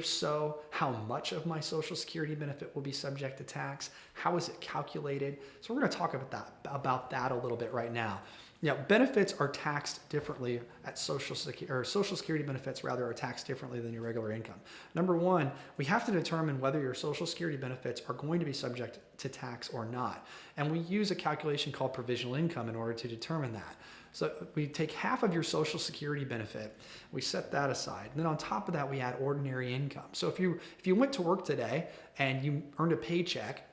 If so, how much of my Social Security benefit will be subject to tax? How is it calculated? So we're going to talk about that a little bit right now. Now, benefits are taxed differently at Social Security benefits rather are taxed differently than your regular income. Number one, we have to determine whether your Social Security benefits are going to be subject to tax or not. And we use a calculation called provisional income in order to determine that. So we take half of your Social Security benefit, we set that aside. And then on top of that, we add ordinary income. So if you went to work today and you earned a paycheck,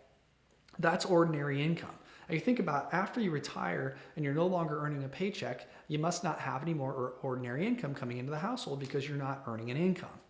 that's ordinary income. Now you think about after you retire and you're no longer earning a paycheck, you must not have any more ordinary income coming into the household because you're not earning an income.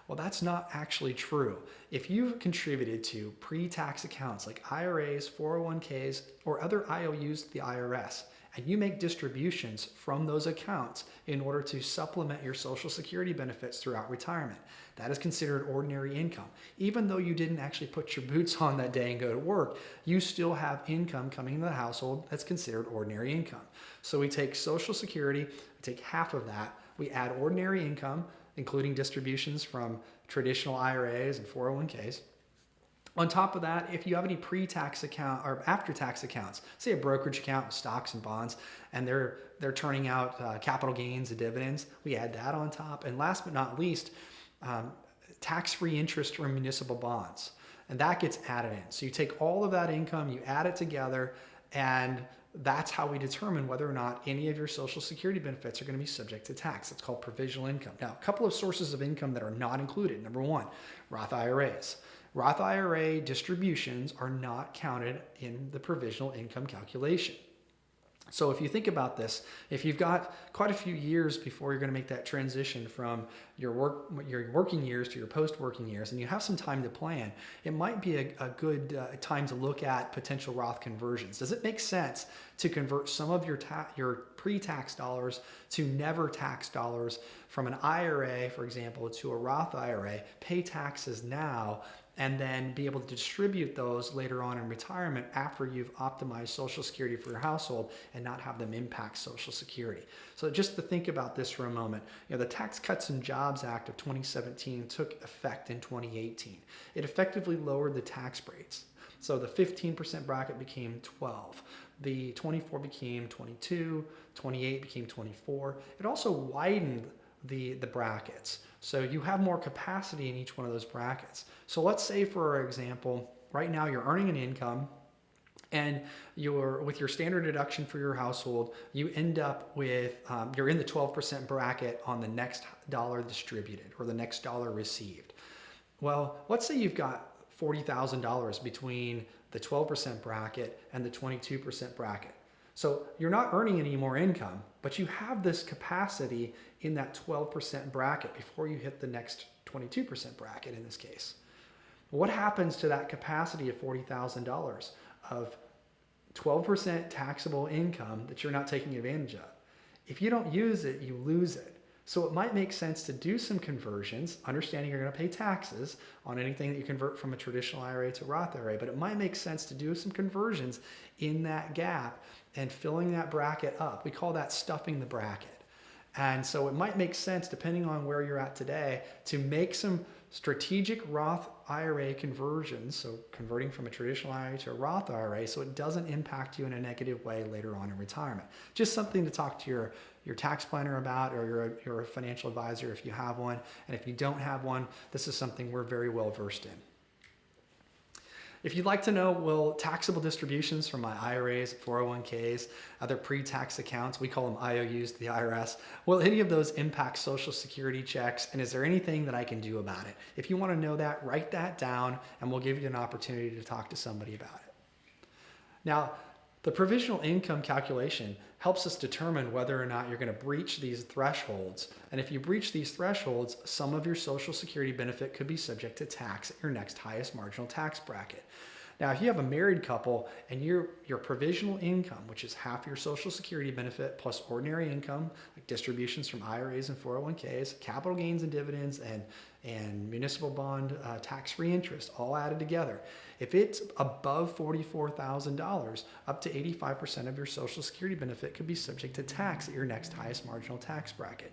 Well, that's not actually true. If you've contributed to pre-tax accounts like IRAs, 401ks, or other IOUs to the IRS, and you make distributions from those accounts in order to supplement your Social Security benefits throughout retirement, that is considered ordinary income. Even though you didn't actually put your boots on that day and go to work, you still have income coming into the household that's considered ordinary income. So we take Social Security, we take half of that, we add ordinary income, including distributions from traditional IRAs and 401ks. On top of that, if you have any pre-tax account or after-tax accounts, say a brokerage account with stocks and bonds, and they're turning out capital gains and dividends, we add that on top. And last but not least, tax-free interest from municipal bonds, and that gets added in. So you take all of that income, you add it together, and that's how we determine whether or not any of your Social Security benefits are going to be subject to tax. It's called provisional income. Now, a couple of sources of income that are not included. Number one, Roth IRAs. Roth IRA distributions are not counted in the provisional income calculation. So if you think about this, if you've got quite a few years before you're going to make that transition from your working years to your post-working years, and you have some time to plan, it might be a good time to look at potential Roth conversions. Does it make sense to convert some of your pre-tax dollars to never tax dollars from an IRA, for example, to a Roth IRA, pay taxes now, and then be able to distribute those later on in retirement after you've optimized Social Security for your household and not have them impact Social Security? So just to think about this for a moment, the Tax Cuts and Jobs Act of 2017 took effect in 2018. It effectively lowered the tax rates. So the 15% bracket became 12. The 24 became 22, 28 became 24. It also widened the brackets. So you have more capacity in each one of those brackets. So let's say, for example, right now you're earning an income and with your standard deduction for your household, you end up with, you're in the 12% bracket on the next dollar distributed or the next dollar received. Well, let's say you've got $40,000 between the 12% bracket and the 22% bracket. So you're not earning any more income, but you have this capacity in that 12% bracket before you hit the next 22% bracket in this case. What happens to that capacity of $40,000 of 12% taxable income that you're not taking advantage of? If you don't use it, you lose it. So it might make sense to do some conversions, understanding you're going to pay taxes on anything that you convert from a traditional IRA to Roth IRA, but it might make sense to do some conversions in that gap and filling that bracket up. We call that stuffing the bracket. And so it might make sense, depending on where you're at today, to make some strategic Roth IRA conversions, so converting from a traditional IRA to a Roth IRA, so it doesn't impact you in a negative way later on in retirement. Just something to talk to your tax planner about, or your financial advisor if you have one. And if you don't have one, this is something we're very well versed in. If you'd like to know, will taxable distributions from my IRAs, 401ks, other pre-tax accounts, we call them IOUs to the IRS, will any of those impact Social Security checks? And is there anything that I can do about it? If you want to know that, write that down and we'll give you an opportunity to talk to somebody about it. Now, the provisional income calculation helps us determine whether or not you're going to breach these thresholds. And if you breach these thresholds, some of your Social Security benefit could be subject to tax at your next highest marginal tax bracket. Now, if you have a married couple and your provisional income, which is half your Social Security benefit plus ordinary income, like distributions from IRAs and 401ks, capital gains and dividends, and municipal bond tax-free interest, all added together, if it's above $44,000, up to 85% of your Social Security benefit could be subject to tax at your next highest marginal tax bracket.